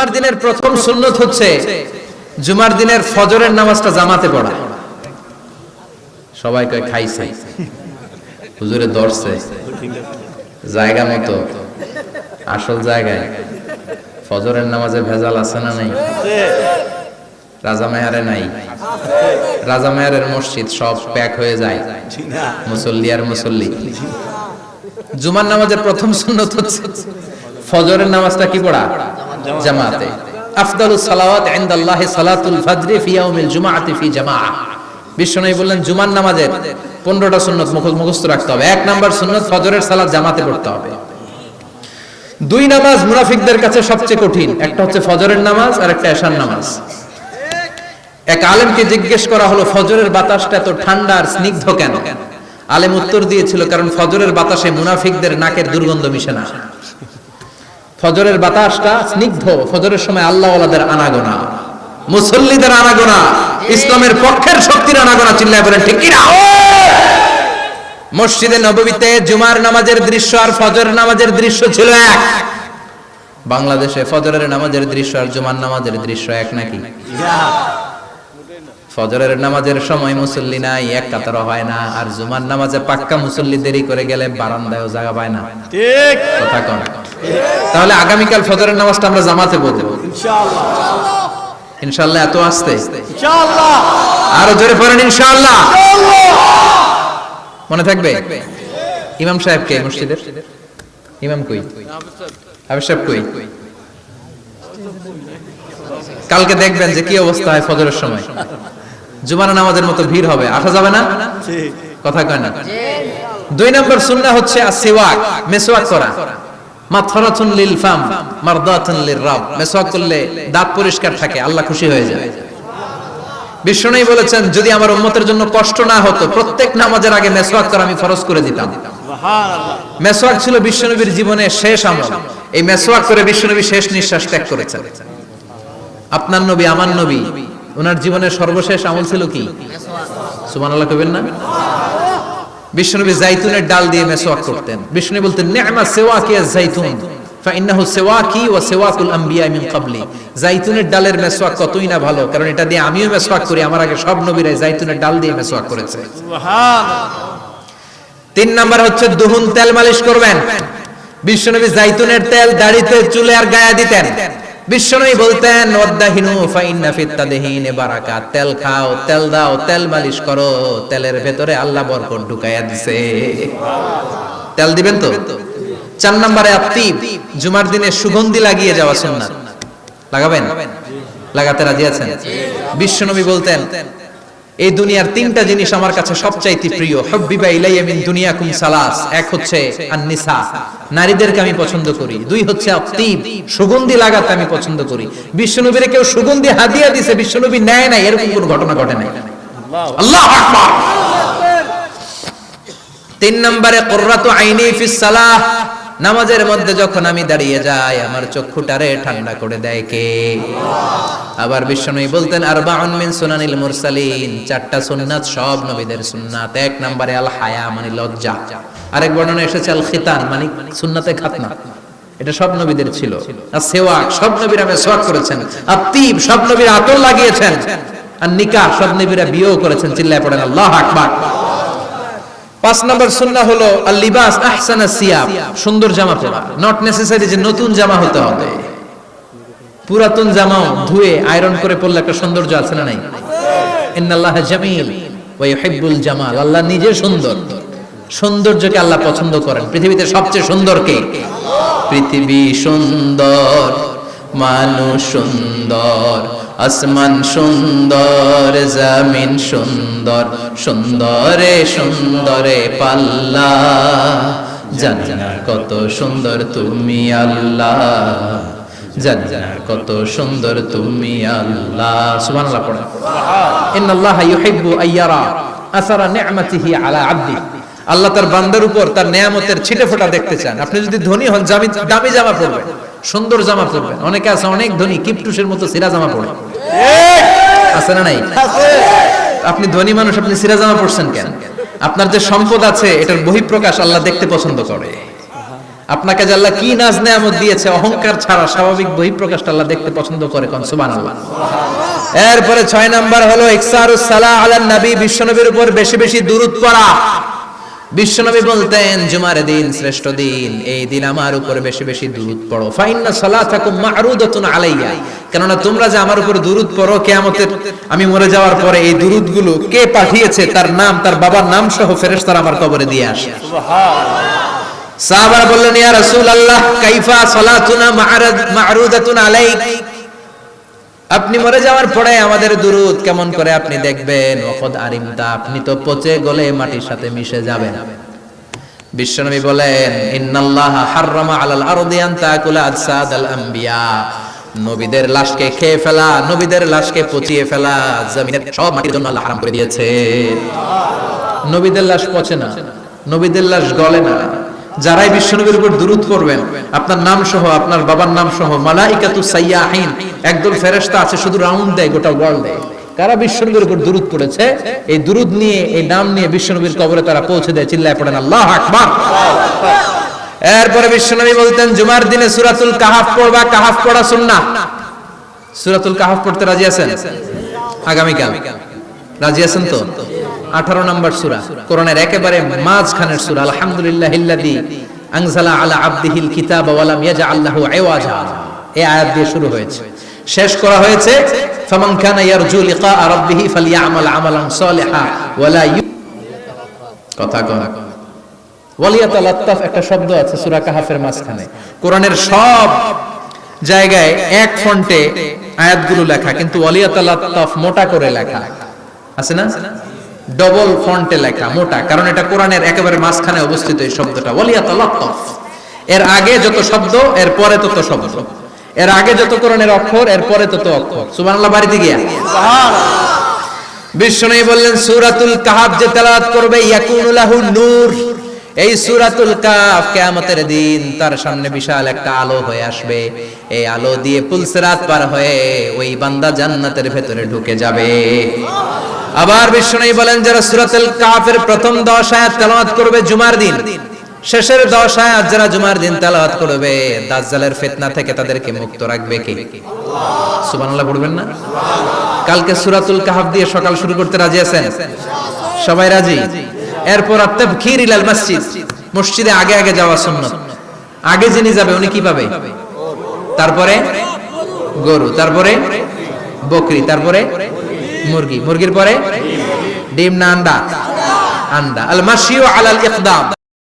জুমার দিনের প্রথম সুন্নত হচ্ছে জুমার দিনের ফজরের নামাজটা জামাতে পড়া। সবাই কয় খাইছে, হুজুরে ধরছে জায়গা মতো, আসল জায়গায়। ফজরের নামাজে ভেজাল আছে না নাই? রাজা মেয়ারে নাই? রাজা মেয়ারের মসজিদ সব প্যাক হয়ে যায়, মুসল্লি আর মুসল্লি। জুমার নামাজের প্রথম সুন্নত হচ্ছে ফজরের নামাজটা কি পড়া? জামাতে। আফদালুস সালাওয়াত ইনদাল্লাহি সালাতুল ফাজরি ফি ইয়াউমিল জুমআতি ফি জামাআহ। বিশ্বনবী বললেন জুমার নামাজের 15টা সুন্নত মুখস্থ রাখতে হবে। 1 নাম্বার সুন্নত ফজরের সালাত জামাতে পড়তে হবে। 2 নামাজ মুনাফিকদের কাছে সবচেয়ে কঠিন, একটা হচ্ছে ফজরের নামাজ আর একটা এশার নামাজ। এক আলেমকে জিজ্ঞেস করা হলো ফজরের বাতাসটা এত ঠান্ডা আর স্নিগ্ধ কেন? আলেম উত্তর দিয়েছিল কারণ ফজরের বাতাসে মুনাফিকদের নাকের দুর্গন্ধ মিশে না। ফজরের বাতাসটা স্নিগ্ধ, ফজরের সময় আল্লাহওয়ালাদের আনাগোনা, মুসল্লিদের আনাগোনা, ইসলামের পক্ষের শক্তির আনাগোনা। চিল্লায় বলেন ঠিক কি না? মসজিদে নববীতে জুমার নামাজের দৃশ্য আর ফজরের নামাজের দৃশ্য ছিল এক। বাংলাদেশে ফজরের নামাজের দৃশ্য আর জুমার নামাজের দৃশ্য এক নাকি? ফজরের নামাজের সময় মুসল্লি নাই, এক কাতারও হয় না, আর জুমার নামাজে পাক্কা মুসল্লি দেরি করে গেলে বারান্দায়ও জায়গা পায় না। ঠিক কথা কোন? তাহলে আগামীকাল ফজরের নামাজটা আমরা জামাতে পড়ব ইনশাআল্লাহ। ইনশাআল্লাহ এত আসতে ইনশাআল্লাহ, আরো জোরে পড়েন ইনশাআল্লাহ। মনে থাকবে? ইমাম সাহেব কে মসজিদের? ইমাম কই? হাফেজ সাহেব কই? কালকে দেখবেন যে কি অবস্থা হয় ফজরের সময়। জুমার নামাজের মতো ভিড় হবে, আসা যাবে না। কথা কয় না? 2 নম্বর সুন্নাহ হচ্ছে আসওয়াক, মেসওয়াক করা। মাতহারাতুন লিল ফাম মারদাতুন লিররাব। মেসওয়াক করলে দাঁত পরিষ্কার থাকে, আল্লাহ খুশি হয়ে যায়। বিশ্বনবী বলেছেন যদি আমার উম্মতের জন্য কষ্ট না হতো প্রত্যেক নামাজের আগে মেসওয়াক করা আমি ফরজ করে দিতাম। সুবহানাল্লাহ। মেসওয়াক ছিল বিশ্বনবীর জীবনের শেষ আমল। এই মেসওয়াক করে বিশ্বনবী শেষ নিঃশ্বাস ত্যাগ করেছেন। আপনার নবী আমার নবী ওনার জীবনের সর্বশেষ আমল ছিল কি? সুবহানাল্লাহ কইবেন না? বিশ্বনবী জাইতুনের ডাল দিয়ে মেসওয়াক করতেন। বিশ্বনবী বলতেন নি'মা সিওয়াকি আয-যাইতুন ফাইন্নাহু সিওয়াকি ওয়া সিওয়াকুল আমবিয়া মিন ক্বাবলি। জাইতুনের ডালের মেসওয়াক কতই না ভালো, কারণ এটা দিয়ে আমিও মেসওয়াক করি, আমার আগে সব নবীরাই জাইতুনের ডাল দিয়ে মেসওয়াক করেছে। সুবহানাল্লাহ। 3 নাম্বার হচ্ছে দুহুন, তেল মালিশ করবেন। বিশ্বনবী জাইতুনের তেল দাড়িতে, চুলে আর গায়ে দিতেন। বিশ্বনবী বলতেন ওয়াদাহিনু ফাইন্না ফিত তাদহিনে বারাকাত। তেল খাও, তেল দাও, তেল মালিশ করো, তেলের ভেতরে আল্লাহ বরকত ঢুকাইয়া দিছে। তেল দিবেন তো? 4 নম্বরে আত্তিব, জুমার দিনে সুগন্ধি লাগিয়ে যাওয়া সুন্নাত। লাগাবেন? লাগাতে রাজি আছেন? বিশ্বনবী বলতেন এই দুনিয়ার 3টা জিনিস আমার কাছে সবচাইতে প্রিয়। হুব্বিবা ইলাইয়া মিন দুনিয়াকুম সালাস। এক হচ্ছে আন-নিসা, নারীদেরকে আমি পছন্দ করি। 2 হচ্ছে আত্তিব, সুগন্ধি লাগাতে আমি পছন্দ করি। বিশ্বনবীরে কেউ সুগন্ধি হাদিয়া দিয়েছে, বিশ্বনবী নেয় নাই, এরকম কোনো ঘটনা ঘটে নাই। আল্লাহু আকবার। 3 নম্বরে কুররাতু আইনি ফিস সালাহ। নামাজের মধ্যে যখন আমি দাঁড়িয়ে যাই আমার চক্ষুটারে ঠান্ডা করে দেয় কে? আবার বিশ্বনবী বলতেন আরবাউন মিন সুনানিল মুরসালিন। 4টা সুন্নাত সব নবীদের সুন্নাত। 1 নম্বরে আল হায়া মানে লজ্জা। আরেক বর্ণনা এসেছে আল খিতান মানে সুন্নাতে খাতনা, এটা সব নবীদের ছিল। আর সেওয়াক, সব নবীরা মেসওয়াক করেছেন। আত্তিব, সব নবীরা আতর লাগিয়েছেন। আর নিকাহ, সব নবীরা বিয়েও করেছেন। চিল্লায় পড়েন আল্লাহু আকবার। 5 নম্বর সুন্নাহ হলো আল লিবাস আহসানাস সিয়াব, সুন্দর জামা পরা। নট নেসেসারি যে নতুন জামা হতে হবে, পুরাতন জামাও ধুয়ে আয়রন করে পরলে একটা সৌন্দর্য আছে না নাই? ইন্নাল্লাহা জামিল ওয়া ইউহিব্বুল জামাল। আল্লাহ নিজে সুন্দর, সৌন্দর্যকে আল্লাহ পছন্দ করেন। পৃথিবীতে সবচেয়ে সুন্দর কে? পৃথিবী সুন্দর, মানুষ সুন্দর, আসমান সুন্দর, জমিন সুন্দর, সুন্দরে সুন্দরে পাল্লা। জান্নাত কত সুন্দর তুমি আল্লাহ, জান্নাত কত সুন্দর তুমি আল্লাহ। সুবহানাল্লাহ পড়েন। ইন্নাল্লাহা ইউহিব্বু আইয়ারা আসারা নি'মাতিহি আলা আবদি। আল্লাহ তার বান্দার উপর তার নেয়ামতের ছিটেফোঁটা দেখতে চান। আপনি যদি ধনী হন দামি জামা পরবেন, সুন্দর জামা পরবেন। অনেকে আছে অনেক ধনী কিপটুসের মতো সিরা জামা পরে, আছে না নাই? আপনি ধনী মানুষ, আপনি সিরা জামা পরছেন কেন? আপনার যে সম্পদ আছে এটার বহিঃপ্রকাশ আল্লাহ দেখতে পছন্দ করে। আপনাকে যে আল্লাহ কি নাজ নেয়ামত দিয়েছে, অহংকার ছাড়া স্বাভাবিক বহিঃপ্রকাশটা আল্লাহ দেখতে পছন্দ করে, কোন সুবহানাল্লাহ। এরপরে 6 নাম্বার হলো ইকসারুস সালাহ আলান নবী, বিশ্বনবীর উপর বেশি বেশি দুরূদ পড়া। বিশ্বনবী বলতেন জুমার দিন শ্রেষ্ঠ দিন, এই দিন আমার উপর বেশি বেশি দুরূদ পড়ো। ফাইন্না সালাতাকুম মা'রুদাতুন আলাইয়া, কেননা তোমরা যে আমার উপর দুরূদ পড়ো, কিয়ামতের আমি মরে যাওয়ার পরে এই দুরূদগুলো কে পাঠিয়েছে তার নাম, তার বাবার নাম সহ ফেরেশতারা আমার কবরে দিয়ে আসে। সুবহানাল্লাহ। সাহাবারা বললেন ইয়া রাসূলুল্লাহ কাইফা সালাতুনা মা'রুদাতুন আলাইক, আপনি মরে যাওয়ার পরে আমাদের দুরূদ কেমন করে আপনি দেখবেন? ওয়াকাদ আরিমতা, আপনি তো পচে গলে মাটির সাথে মিশে যাবেন। বিশ্বনবী বলেন ইন্নাল্লাহা হাররামা আলাল আরদি আন তাকুলা আজসাদাল আমবিয়া, নবীদের লাশকে খেয়ে ফেলা, নবীদের লাশকে পচিয়ে ফেলা জমিনের সব মাটির জন্য আল্লাহ হারাম করে দিয়েছে। নবীদের লাশ পচে না, নবীদের লাশ গলে না। যারাই বিশ্বনবীর উপর দুরূদ পড়বেন, আপনার নাম সহ, আপনার বাবার নাম সহ, মালাইকাতু সাইয়াহিন, একদল ফেরেশতা আছে শুধু রাউন্ড দেয় গোটা ওয়ার্ল্ডে। কারা বিশ্বনবীর উপর দুরূদ পড়েছে, এই দুরূদ নিয়ে, এই নাম নিয়ে বিশ্বনবীর কবরে তারা পৌঁছে দেয়। চিল্লায় পড়েন আল্লাহু আকবার। এরপরে বিশ্বনবী বলতেন জুমার দিনে সূরাতুল কাহাফ পড়বা, কাহাফ পড়া সুন্নাহ। সূরাতুল কাহাফ পড়তে রাজি আছেন? আগামীকাল রাজি আছেন তো? 18 নম্বর সূরা, কোরআনের একেবারে মাঝখানের সূরা। আলহামদুলিল্লাহিল্লাযী আনজালা আলা আবদিহিল কিতাবা ওয়া লাম ইয়াজআল লাহু ইওয়াজা, এই আয়াত দিয়ে শুরু হয়েছে, শেষ করা হয়েছে ফামান কানা ইয়ারজু লিকা রাব্বিহি ফালইয়ামাল আমালান সালিহা ওয়া লা কথা কয় ওয়ালিয়াতালাত্তাফ, একটা শব্দ আছে সূরা কাহাফের মাঝখানে। কোরআনের সব জায়গায় এক ফন্টে আয়াতগুলো লেখা, কিন্তু ওয়ালিয়াতালাত্তাফ মোটা করে লেখা আছে না, ডবল ফন্টে লেখা, মোটা, কারণ এটা কোরআনের একেবারে মাঝখানে অবস্থিত এই শব্দটা ওয়ালিয়াতালাত্তাফ। এর আগে যত শব্দ এর পরে তত শব্দ, এর আগে যত কোরআনের অক্ষর এর পরে তত অক্ষর। সুবহানাল্লাহ। বাড়িতে গিয়া সুবহানাল্লাহ। বিশ্বনবী বললেন সূরাতুল কাহাফ যে তেলাওয়াত করবে ইয়াকুনু লাহু নূর, এই সূরাতুল কাহাফ কিয়ামতের দিন তার সামনে বিশাল একটা আলো হয়ে আসবে। এই আলো দিয়ে পুলসিরাত পার হয়ে ওই বান্দা জান্নাতের ভেতরে ঢুকে যাবে। আবার বিশ্বনবী বলেন যারা সূরাতুল কাহাফের প্রথম 10 আয়াত তেলাওয়াত করবে জুমার দিন, শেষের 10 আয়াত যারা জুমার দিন তেলাওয়াত করবে, দাজ্জালের ফিতনা থেকে তাদেরকে মুক্ত রাখবে কে? আল্লাহ। সুবহানাল্লাহ পড়বেন না? সুবহানাল্লাহ। কালকে সূরাতুল কাহাফ দিয়ে সকাল শুরু করতে রাজি আছেন? সবাই রাজি? এরপর তাবকির ইলাল মসজিদ, মসজিদে আগে আগে যাওয়া সুন্নাত। আগে যিনি যাবে উনি কি পাবে? তারপরে গরু, তারপরে বকরি, তারপরে মুরগি, মুরগির পরে ডিম না আন্ডা? আন্ডা। আল মাশিউ আলাল ইকদাম,